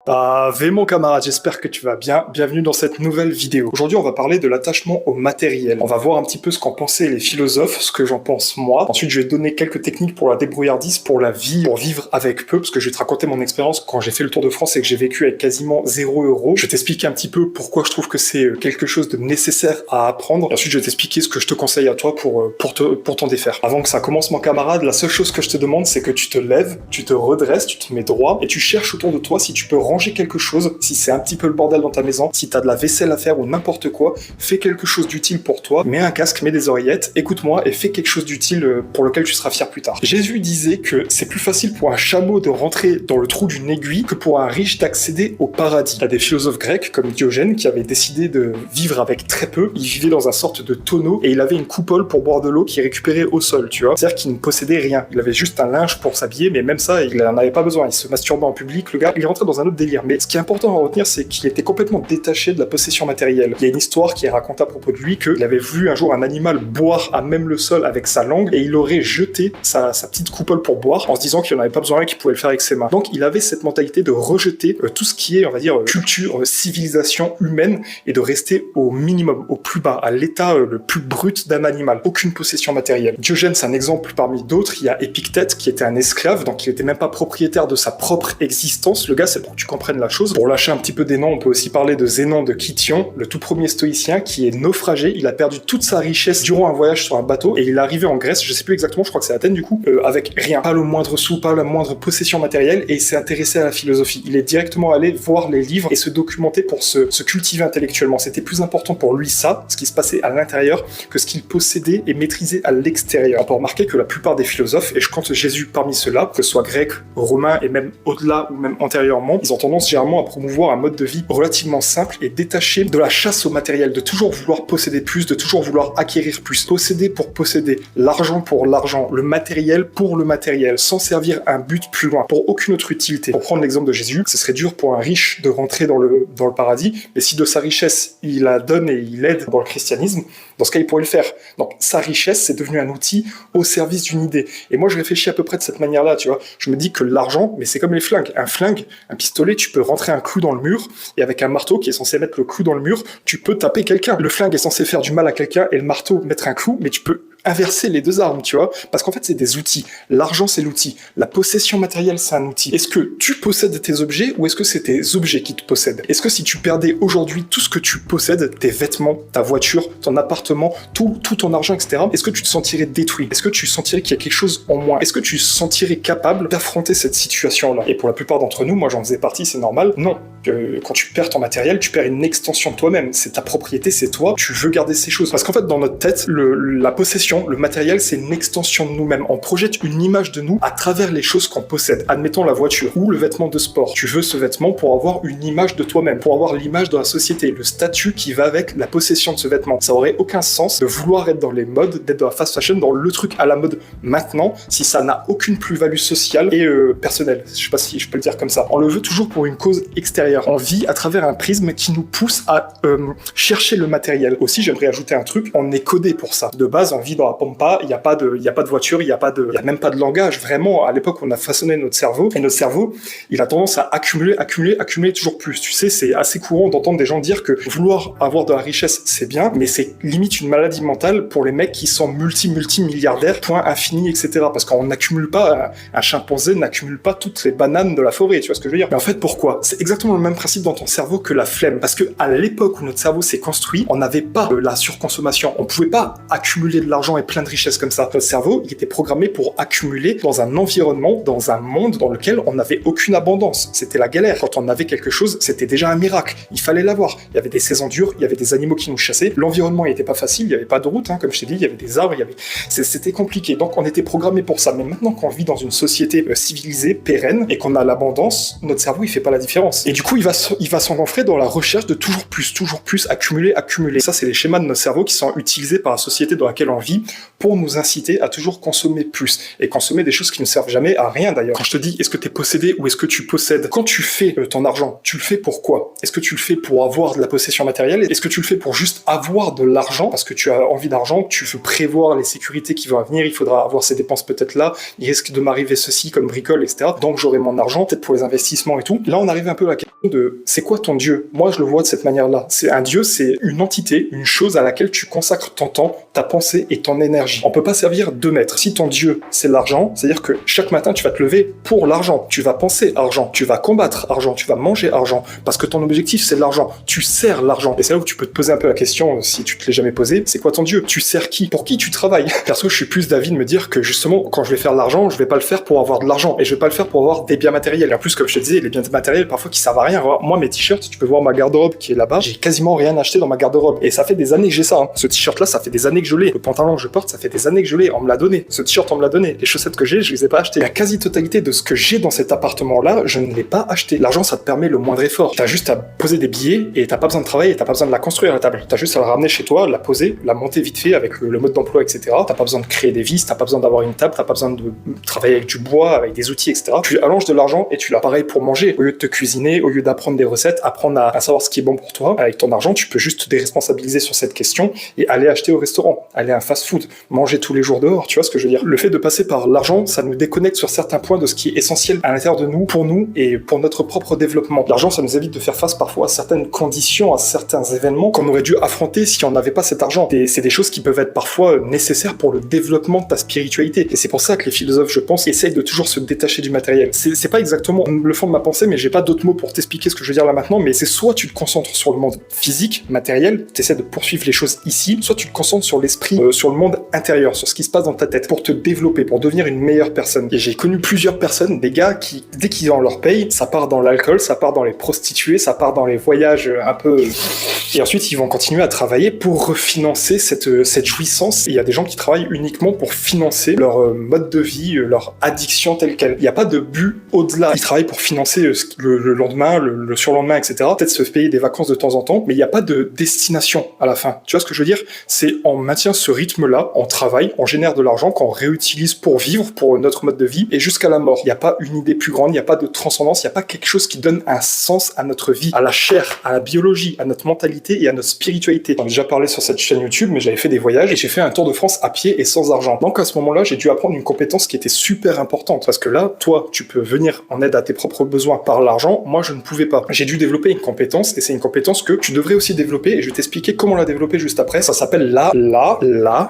Mon camarade, j'espère que tu vas bien. Bienvenue dans cette nouvelle vidéo. Aujourd'hui, on va parler de l'attachement au matériel. On va voir un petit peu ce qu'en pensaient les philosophes, ce que j'en pense moi. Ensuite, je vais te donner quelques techniques pour la débrouillardise, pour la vie, pour vivre avec peu, parce que je vais te raconter mon expérience quand j'ai fait le Tour de France et que j'ai vécu avec quasiment 0 €. Je vais t'expliquer un petit peu pourquoi je trouve que c'est quelque chose de nécessaire à apprendre. Et ensuite, je vais t'expliquer ce que je te conseille à toi pour t'en défaire. Avant que ça commence, mon camarade, la seule chose que je te demande, c'est que tu te lèves, tu te redresses, tu te mets droit et tu cherches autour de toi si tu peux ranger quelque chose, si c'est un petit peu le bordel dans ta maison, si t'as de la vaisselle à faire ou n'importe quoi, fais quelque chose d'utile pour toi, mets un casque, mets des oreillettes, écoute-moi et fais quelque chose d'utile pour lequel tu seras fier plus tard. Jésus disait que c'est plus facile pour un chameau de rentrer dans le trou d'une aiguille que pour un riche d'accéder au paradis. Il y a des philosophes grecs comme Diogène qui avaient décidé de vivre avec très peu, il vivait dans un sorte de tonneau et il avait une coupole pour boire de l'eau qui récupérait au sol, tu vois. C'est-à-dire qu'il ne possédait rien, il avait juste un linge pour s'habiller, mais même ça, il n'en avait pas besoin, il se masturbait en public, le gars, il rentrait dans un autre délire. Mais ce qui est important à retenir, c'est qu'il était complètement détaché de la possession matérielle. Il y a une histoire qui est racontée à propos de lui qu'il avait vu un jour un animal boire à même le sol avec sa langue et il aurait jeté sa petite coupole pour boire en se disant qu'il n'en avait pas besoin et qu'il pouvait le faire avec ses mains. Donc il avait cette mentalité de rejeter tout ce qui est, on va dire, culture, civilisation humaine et de rester au minimum, au plus bas, à l'état le plus brut d'un animal. Aucune possession matérielle. Diogène, c'est un exemple parmi d'autres. Il y a Épictète qui était un esclave, donc il n'était même pas propriétaire de sa propre existence. Le gars, c'est pour que tu comprennes la chose. Pour lâcher un petit peu des noms, on peut aussi parler de Zénon de Kition, le tout premier stoïcien qui est naufragé. Il a perdu toute sa richesse durant un voyage sur un bateau et il est arrivé en Grèce, je sais plus exactement, je crois que c'est Athènes du coup, avec rien, pas le moindre sou, pas la moindre possession matérielle et il s'est intéressé à la philosophie. Il est directement allé voir les livres et se documenter pour se cultiver intellectuellement. C'était plus important pour lui ça, ce qui se passait à l'intérieur, que ce qu'il possédait et maîtrisait à l'extérieur. On peut remarquer que la plupart des philosophes, et je compte Jésus parmi ceux-là, que ce soit grec, romain et même au-delà ou même antérieurement, ils ont tendance généralement à promouvoir un mode de vie relativement simple et détaché de la chasse au matériel, de toujours vouloir posséder plus, de toujours vouloir acquérir plus, posséder pour posséder, l'argent pour l'argent, le matériel pour le matériel, sans servir un but plus loin, pour aucune autre utilité. Pour prendre l'exemple de Jésus, ce serait dur pour un riche de rentrer dans le paradis, mais si de sa richesse, il la donne et il aide dans le christianisme, dans ce cas, il pourrait le faire. Donc, sa richesse, c'est devenu un outil au service d'une idée. Et moi, je réfléchis à peu près de cette manière-là, tu vois. Je me dis que l'argent, mais c'est comme les flingues. Un flingue, un pistolet, tu peux rentrer un clou dans le mur, et avec un marteau qui est censé mettre le clou dans le mur, tu peux taper quelqu'un. Le flingue est censé faire du mal à quelqu'un, et le marteau mettre un clou, mais tu peux inverser les deux armes, tu vois, parce qu'en fait c'est des outils. L'argent c'est l'outil, la possession matérielle c'est un outil. Est-ce que tu possèdes tes objets ou est-ce que c'est tes objets qui te possèdent? Est-ce que si tu perdais aujourd'hui tout ce que tu possèdes, tes vêtements, ta voiture, ton appartement, tout ton argent, etc., est-ce que tu te sentirais détruit? Est-ce que tu sentirais qu'il y a quelque chose en moins? Est-ce que tu te sentirais capable d'affronter cette situation-là? Et pour la plupart d'entre nous, moi j'en faisais partie, c'est normal, non. Quand tu perds ton matériel, tu perds une extension de toi-même, c'est ta propriété, c'est toi, tu veux garder ces choses. Parce qu'en fait, dans notre tête, la possession, le matériel, c'est une extension de nous-mêmes. On projette une image de nous à travers les choses qu'on possède. Admettons la voiture ou le vêtement de sport. Tu veux ce vêtement pour avoir une image de toi-même, pour avoir l'image de la société, le statut qui va avec la possession de ce vêtement. Ça aurait aucun sens de vouloir être dans les modes, d'être dans la fast fashion, dans le truc à la mode maintenant, si ça n'a aucune plus-value sociale et personnelle. Je sais pas si je peux le dire comme ça. On le veut toujours pour une cause extérieure. On vit à travers un prisme qui nous pousse à chercher le matériel. Aussi, j'aimerais ajouter un truc, on est codé pour ça. De base, on vit dans la pampa, il n'y a pas de voiture, il y a même pas de langage. Vraiment, à l'époque, on a façonné notre cerveau, et notre cerveau, il a tendance à accumuler toujours plus. Tu sais, c'est assez courant d'entendre des gens dire que vouloir avoir de la richesse, c'est bien, mais c'est limite une maladie mentale pour les mecs qui sont multimilliardaires, point infini, etc. Parce qu'on n'accumule pas, un chimpanzé n'accumule pas toutes les bananes de la forêt, tu vois ce que je veux dire? Mais en fait, pourquoi? C'est exactement le même principe dans ton cerveau que la flemme. Parce que à l'époque où notre cerveau s'est construit, on n'avait pas la surconsommation. On pouvait pas accumuler de l'argent et plein de richesses comme ça. Notre cerveau, il était programmé pour accumuler dans un environnement, dans un monde dans lequel on n'avait aucune abondance. C'était la galère. Quand on avait quelque chose, c'était déjà un miracle. Il fallait l'avoir. Il y avait des saisons dures, il y avait des animaux qui nous chassaient. L'environnement n'était pas facile, il n'y avait pas de route, hein, comme je t'ai dit, il y avait des arbres, c'était compliqué. Donc on était programmé pour ça. Mais maintenant qu'on vit dans une société civilisée, pérenne, et qu'on a l'abondance, notre cerveau, il fait pas la différence. Et du coup, coup, il va s'engouffrer dans la recherche de toujours plus, accumuler. Ça, c'est les schémas de nos cerveaux qui sont utilisés par la société dans laquelle on vit pour nous inciter à toujours consommer plus et consommer des choses qui ne servent jamais à rien d'ailleurs. Quand je te dis, est-ce que tu es possédé ou est-ce que tu possèdes? Quand tu fais ton argent, tu le fais pour quoi? Est-ce que tu le fais pour avoir de la possession matérielle? Est-ce que tu le fais pour juste avoir de l'argent parce que tu as envie d'argent, tu veux prévoir les sécurités qui vont venir, il faudra avoir ces dépenses peut-être là, il risque de m'arriver ceci comme bricole, etc. Donc j'aurai mon argent, peut-être pour les investissements et tout. Là, on arrive un peu à la question de c'est quoi ton Dieu? Moi, je le vois de cette manière-là. C'est un Dieu, c'est une entité, une chose à laquelle tu consacres ton temps, ta pensée et ton énergie. On peut pas servir deux maîtres. Si ton Dieu, c'est l'argent, c'est-à-dire que chaque matin, tu vas te lever pour l'argent. Tu vas penser argent, tu vas combattre argent, tu vas manger argent, parce que ton objectif, c'est l'argent. Tu sers l'argent. Et c'est là où tu peux te poser un peu la question, si tu te l'es jamais posé, c'est quoi ton Dieu? Tu sers qui? Pour qui tu travailles? Perso, je suis plus d'avis de me dire que justement, quand je vais faire de l'argent, je vais pas le faire pour avoir de l'argent, et je vais pas le faire pour avoir des biens matériels. Et en plus, comme je te disais, les biens matériels, parfois, qui servent à rien. Moi, mes t-shirts, tu peux voir ma garde-robe qui est là-bas, j'ai quasiment rien acheté dans ma garde-robe. Et ça fait des années que j'ai ça, hein. Ce t-shirt-là, ça fait des années que je l'ai. Le pantalon que je porte, ça fait des années que je l'ai. On me l'a donné. Ce t-shirt, on me l'a donné. Les chaussettes que j'ai, je les ai pas achetées. La quasi-totalité de ce que j'ai dans cet appartement-là, je ne l'ai pas acheté. L'argent, ça te permet le moindre effort. T'as juste à poser des billets et t'as pas besoin de travailler, t'as pas besoin de la construire la table. T'as juste à la ramener chez toi, la poser, la monter vite fait avec le mode d'emploi, etc. T'as pas besoin de créer des vis, t'as pas besoin d'avoir une table, t'as pas besoin de travailler avec du bois, avec des outils, etc. Tu allonges de l'argent et tu l'as. Pareil pour manger. Au lieu de te cuisiner, au lieu d'apprendre des recettes, apprendre à savoir ce qui est bon pour toi, avec ton argent, tu peux juste te déresponsabiliser sur cette question et aller acheter au restaurant, aller à un fast-food, manger tous les jours dehors, tu vois ce que je veux dire? Le fait de passer par l'argent, ça nous déconnecte sur certains points de ce qui est essentiel à l'intérieur de nous et pour notre propre développement. L'argent, ça nous évite de faire face parfois à certaines conditions, à certains événements qu'on aurait dû affronter si on n'avait pas cet argent. Et c'est des choses qui peuvent être parfois nécessaires pour le développement de ta spiritualité. Et c'est pour ça que les philosophes, je pense, essayent de toujours se détacher du matériel. C'est pas exactement le fond de ma pensée, mais j'ai pas d'autres mots pour t'expliquer ce que je veux dire là maintenant, mais c'est soit tu te concentres sur le monde physique, matériel, t'essaies de poursuivre les choses ici, soit tu te concentres sur l'esprit, sur le monde intérieur, sur ce qui se passe dans ta tête, pour te développer, pour devenir une meilleure personne. Et j'ai connu plusieurs personnes, des gars qui, dès qu'ils ont leur paye, ça part dans l'alcool, ça part dans les prostituées, ça part dans les voyages un peu... Et ensuite, ils vont continuer à travailler pour refinancer cette jouissance. Et il y a des gens qui travaillent uniquement pour financer leur mode de vie, leur addiction telle qu'elle. Il n'y a pas de but au-delà. Ils travaillent pour financer le lendemain, le surlendemain, etc. Peut-être se payer des vacances de temps en temps, mais il n'y a pas de destination à la fin. Tu vois ce que je veux dire? C'est on maintient ce rythme-là, on travaille, on génère de l'argent qu'on réutilise pour vivre, pour notre mode de vie, et jusqu'à la mort. Il n'y a pas une idée plus grande, il n'y a pas de transcendance, il n'y a pas quelque chose qui donne un sens à notre vie, à la chair, à la biologie, à notre mentalité et à notre spiritualité. J'en ai déjà parlé sur cette chaîne YouTube, mais j'avais fait des voyages et j'ai fait un tour de France à pied et sans argent. Donc à ce moment-là, j'ai dû apprendre une compétence qui était super importante, parce que là, toi, tu peux venir en aide à tes propres besoins par l'argent, moi je ne pouvais pas. J'ai dû développer une compétence, et c'est une compétence que tu devrais aussi développer, et je vais t'expliquer comment la développer juste après. Ça s'appelle la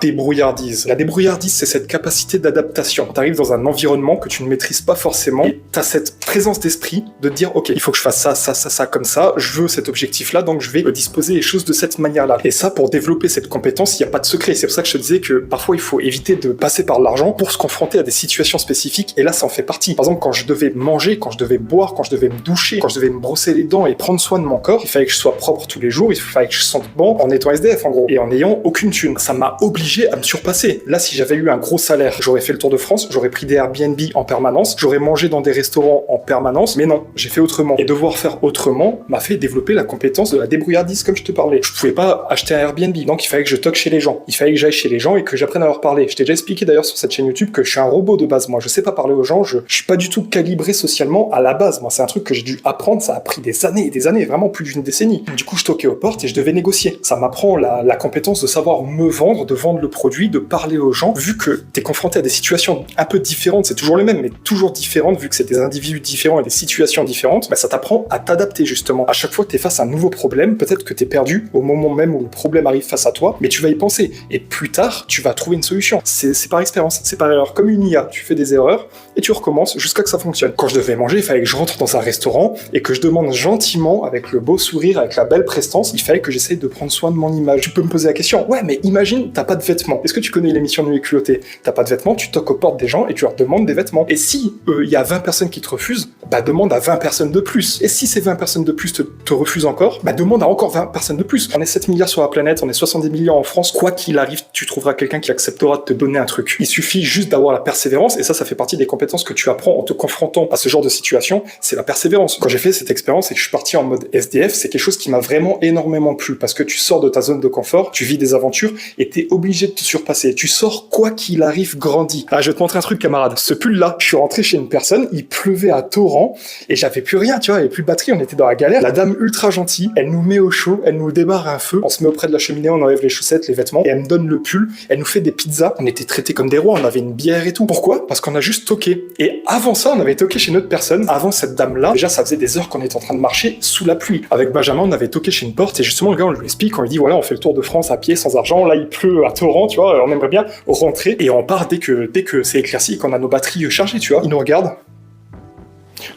débrouillardise. La débrouillardise, c'est cette capacité d'adaptation. T'arrives dans un environnement que tu ne maîtrises pas forcément, et t'as cette présence d'esprit de te dire, ok, il faut que je fasse ça, comme ça, je veux cet objectif-là, donc je vais disposer les choses de cette manière-là. Et ça, pour développer cette compétence, il n'y a pas de secret. C'est pour ça que je te disais que parfois, il faut éviter de passer par l'argent pour se confronter à des situations spécifiques, et là, ça en fait partie. Par exemple, quand je devais manger, quand je devais boire, quand je devais me doucher, quand je devais me brosser les dents et prendre soin de mon corps, il fallait que je sois propre tous les jours, il fallait que je sente bon en étant SDF, en gros, et en n'ayant aucune thune. Ça m'a obligé à me surpasser. Là, si j'avais eu un gros salaire, j'aurais fait le tour de France, j'aurais pris des Airbnb en permanence, j'aurais mangé dans des restaurants en permanence, mais non, j'ai fait autrement. Et devoir faire autrement m'a fait développer la compétence de la débrouillardise, comme je te parlais. Je pouvais pas acheter un Airbnb, donc il fallait que je toque chez les gens. Il fallait que j'aille chez les gens et que j'apprenne à leur parler. Je t'ai déjà expliqué d'ailleurs sur cette chaîne YouTube que je suis un robot de base. Moi, je sais pas parler aux gens, je suis pas du tout calibré socialement à la base. Moi, c'est un truc que j'ai dû apprendre, ça a pris des années et des années, vraiment plus d'une décennie. Du coup, je toquais aux portes et je devais négocier. Ça m'apprend la compétence de savoir me vendre, de vendre le produit, de parler aux gens. Vu que t'es confronté à des situations un peu différentes, c'est toujours les mêmes, mais toujours différentes, vu que c'est des individus différents et des situations différentes, bah, ça t'apprend à t'adapter justement. À chaque fois que t'es face à un nouveau problème, peut-être que t'es perdu au moment même où le problème arrive face à toi, mais tu vas y penser. Et plus tard, tu vas trouver une solution. C'est par expérience, c'est par erreur. Comme une IA, tu fais des erreurs et tu recommences jusqu'à que ça fonctionne. Quand je devais manger, il fallait que je rentre dans un restaurant et que je demande gentiment, avec le beau sourire, avec la belle prestance, il fallait que j'essaye de prendre soin de mon image. Tu peux me poser la question, ouais, mais imagine, t'as pas de vêtements. Est-ce que tu connais l'émission Nuit culottée? T'as pas de vêtements, tu toques aux portes des gens et tu leur demandes des vêtements. Et si il y a 20 personnes qui te refusent, bah demande à 20 personnes de plus. Et si ces 20 personnes de plus te refusent encore, bah demande à encore 20 personnes de plus. On est 7 milliards sur la planète, on est 70 millions en France. Quoi qu'il arrive, tu trouveras quelqu'un qui acceptera de te donner un truc. Il suffit juste d'avoir la persévérance, et ça fait partie des compétences que tu apprends en te confrontant à ce genre de situation, c'est la persévérance. Quand j'ai fait fait cette expérience et que je suis parti en mode SDF, c'est quelque chose qui m'a vraiment énormément plu parce que tu sors de ta zone de confort, tu vis des aventures et t'es obligé de te surpasser. Tu sors quoi qu'il arrive grandi. Ah, je vais te montrer un truc, camarade. Ce pull-là, je suis rentré chez une personne, il pleuvait à torrent et j'avais plus rien, tu vois, il n'y avait plus de batterie, on était dans la galère. La dame ultra gentille, elle nous met au chaud, elle nous démarre un feu, on se met auprès de la cheminée, on enlève les chaussettes, les vêtements et elle me donne le pull, elle nous fait des pizzas, on était traités comme des rois, on avait une bière et tout. Pourquoi? Parce qu'on a juste toqué. Et avant ça, on avait toqué chez une autre personne. Avant cette dame-là, déjà ça faisait des heures qu'on était en train de marcher sous la pluie. Avec Benjamin, on avait toqué chez une porte et justement le gars, on lui explique, on lui dit voilà, on fait le tour de France à pied sans argent, là il pleut à torrent, tu vois, on aimerait bien rentrer et on part dès que c'est éclairci et qu'on a nos batteries chargées, tu vois. Il nous regarde.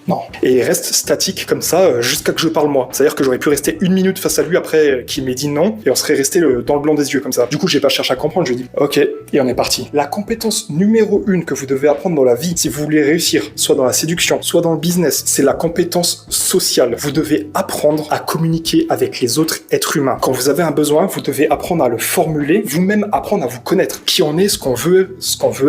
Non. Et il reste statique comme ça jusqu'à que je parle moi. C'est-à-dire que j'aurais pu rester 1 minute face à lui après qu'il m'ait dit non et on serait resté dans le blanc des yeux comme ça. Du coup, j'ai pas cherché à comprendre, je lui ai dit ok et on est parti. La compétence numéro 1 que vous devez apprendre dans la vie, si vous voulez réussir, soit dans la séduction, soit dans le business, c'est la compétence sociale. Vous devez apprendre à communiquer avec les autres êtres humains. Quand vous avez un besoin, vous devez apprendre à le formuler, vous-même apprendre à vous connaître. Qui on est, ce qu'on veut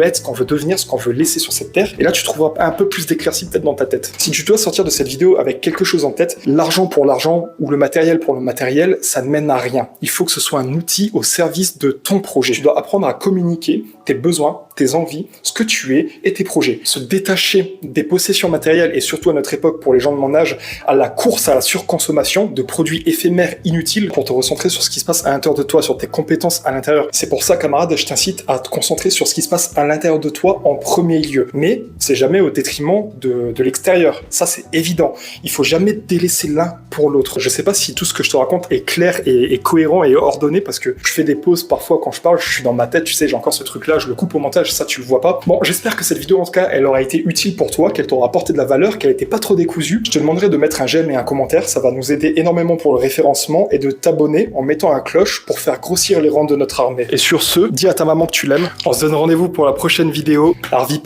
être, ce qu'on veut devenir, ce qu'on veut laisser sur cette terre. Et là, tu trouveras un peu plus d'éclaircie peut-être dans ta tête. Si tu dois sortir de cette vidéo avec quelque chose en tête, l'argent pour l'argent ou le matériel pour le matériel, ça ne mène à rien. Il faut que ce soit un outil au service de ton projet. Tu dois apprendre à communiquer tes besoins, tes envies, ce que tu es et tes projets. Se détacher des possessions matérielles et surtout à notre époque, pour les gens de mon âge, à la course à la surconsommation de produits éphémères inutiles pour te recentrer sur ce qui se passe à l'intérieur de toi, sur tes compétences à l'intérieur. C'est pour ça, camarade, je t'incite à te concentrer sur ce qui se passe à l'intérieur de toi en premier lieu. Mais c'est jamais au détriment de l'extérieur. Ça, c'est évident. Il faut jamais délaisser l'un pour l'autre. Je sais pas si tout ce que je te raconte est clair et cohérent et ordonné parce que je fais des pauses parfois quand je parle, je suis dans ma tête, tu sais, j'ai encore ce truc-là, je le coupe au montage, ça tu le vois pas. Bon, j'espère que cette vidéo, en tout cas, elle aura été utile pour toi, qu'elle t'aura apporté de la valeur, qu'elle était pas trop décousue. Je te demanderai de mettre un j'aime et un commentaire, ça va nous aider énormément pour le référencement et de t'abonner en mettant un cloche pour faire grossir les rangs de notre armée. Et sur ce, dis à ta maman que tu l'aimes. On se donne rendez-vous pour la prochaine vidéo. Alors,